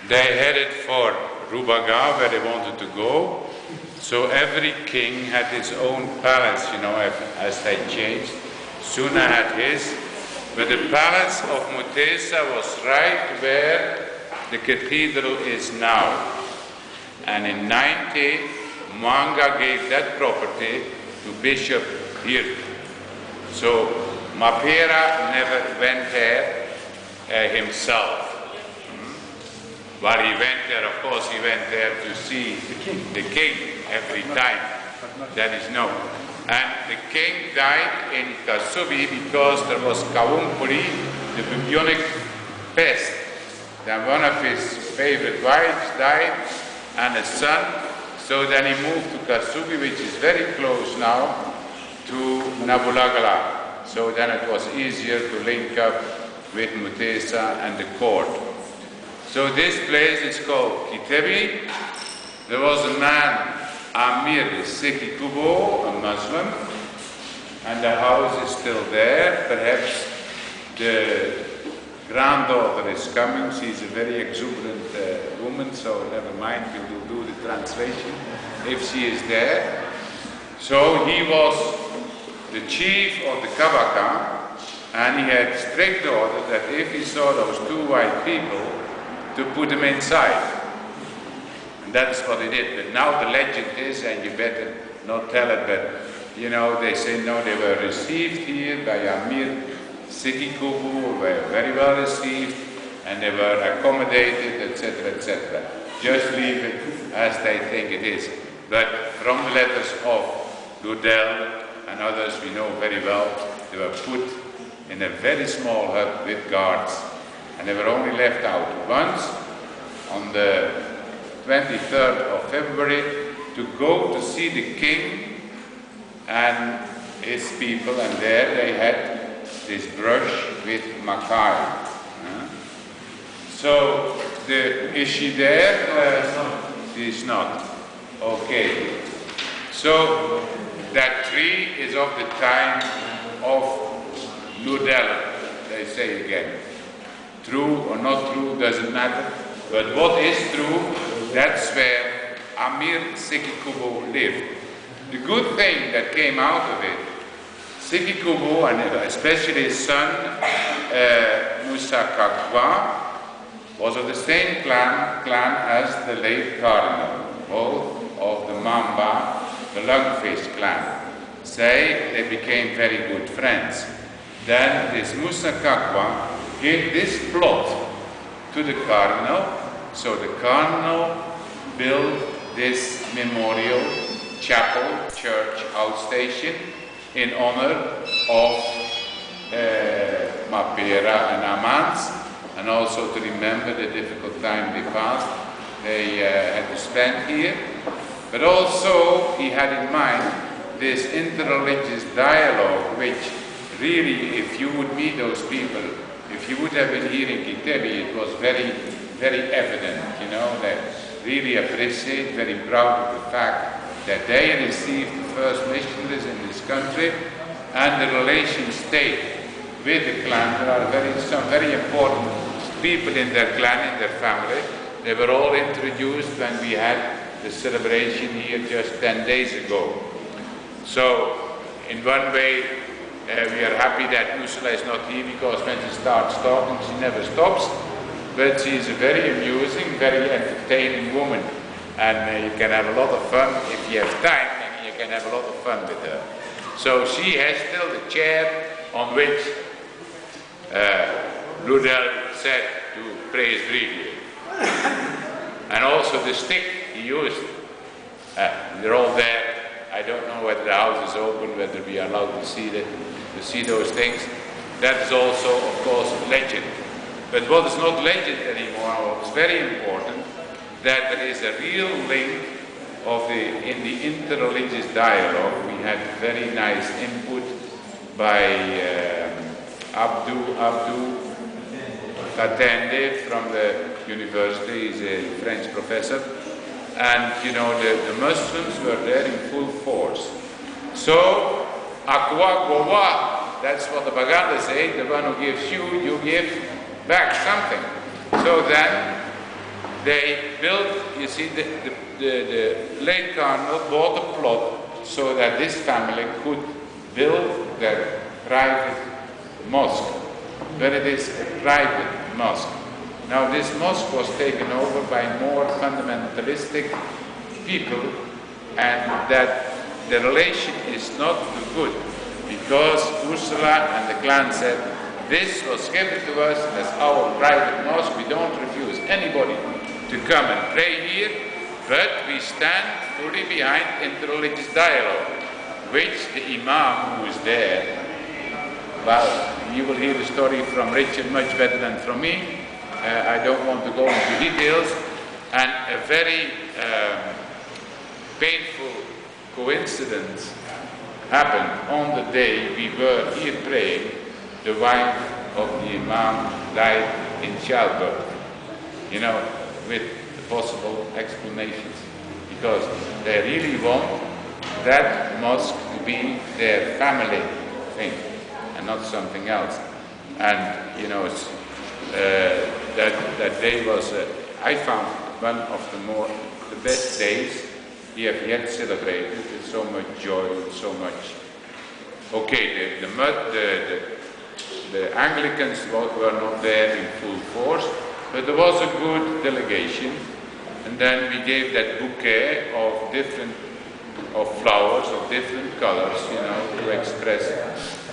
They headed for Rubaga, where they wanted to go. So every king had his own palace, as they changed. Suna had his, but the palace of Mutesa was right where the cathedral is now. And in 90, Mwanga gave that property to Bishop Hirt. So Mapera never went there himself. But he went there, of course, he went there to see the king every time. That is known. And the king died in Kasubi because there was Kaumpuli, the bubonic pest. Then one of his favorite wives died and a son. So then he moved to Kasubi, which is very close now to Nabulagala. So then it was easier to link up with Mutesa and the court. So this place is called Kitebi. There was a man, Amir Seki Kubo, a Muslim, and the house is still there. Perhaps the granddaughter is coming. She's a very exuberant woman, so never mind, we will do the translation if she is there. So he was the chief of the Kabaka, and he had strict order that if he saw those two white people, to put them inside. And that's what he did. But now the legend is, and you better not tell it, but they say no, they were received here by Amir Sikikubu, were very well received, and they were accommodated, etc., etc. Just leave it as they think it is. But from the letters of Ludel and others we know very well, they were put in a very small hut with guards. And they were only left out once on the 23rd of February to go to see the king and his people, and there they had this brush with Makai. So is she there? She is not. Okay. So that tree is of the time of Ludel, they say again. True or not true, doesn't matter. But what is true, that's where Amir Sikikubo lived. The good thing that came out of it, Sikikubo, and especially his son, Musa Kakwa, was of the same clan as the late cardinal, both of the Mamba, the Lungfish clan. Say they became very good friends. Then this Musa Kakwa gave this plot to the cardinal, so the cardinal built this memorial chapel, church, outstation in honor of Mapera and Amans, and also to remember the difficult time they passed, they had to spend here. But also he had in mind this interreligious dialogue, which really, if you would meet those people, if you would have been here in Kitebi, it was very, very evident, they really appreciate, very proud of the fact that they received the first missionaries in this country, and the relation stayed with the clan. There are some very important people in their clan, in their family. They were all introduced when we had the celebration here just 10 days ago. So, in one way, we are happy that Ursula is not here, because when she starts talking, she never stops. But she is a very amusing, very entertaining woman. And you can have a lot of fun if you have time, and you can have a lot of fun with her. So she has still the chair on which Ludel said to praise Brigadier. And also the stick he used. They're all there. I don't know whether the house is open, whether we are allowed to see those things. That is also, of course, legend. But what is not legend anymore, what's very important, that there is a real link in the interreligious dialogue. We had very nice input by Abdou Katende from the university. He's a French professor. And, the Muslims were there in full force. So, Akwa Gowa, that's what the Baganda say, the one who gives you give back something. So then, they built, you see, the late cardinal bought a plot so that this family could build their private mosque, but it is a private mosque. Now this mosque was taken over by more fundamentalistic people, and that the relation is not good, because Ursula and the clan said, this was given to us as our private mosque, we don't refuse anybody to come and pray here, but we stand fully behind interreligious dialogue, which the imam who is there, well, you will hear the story from Richard much better than from me. I don't want to go into details. And a very painful coincidence happened on the day we were here praying. The wife of the imam died in childbirth, with possible explanations, because they really want that mosque to be their family thing and not something else. And that day was, I found one of the best days we have yet celebrated, with so much joy and so much. Okay, the Anglicans were not there in full force, but there was a good delegation, and then we gave that bouquet of flowers of different colors, to express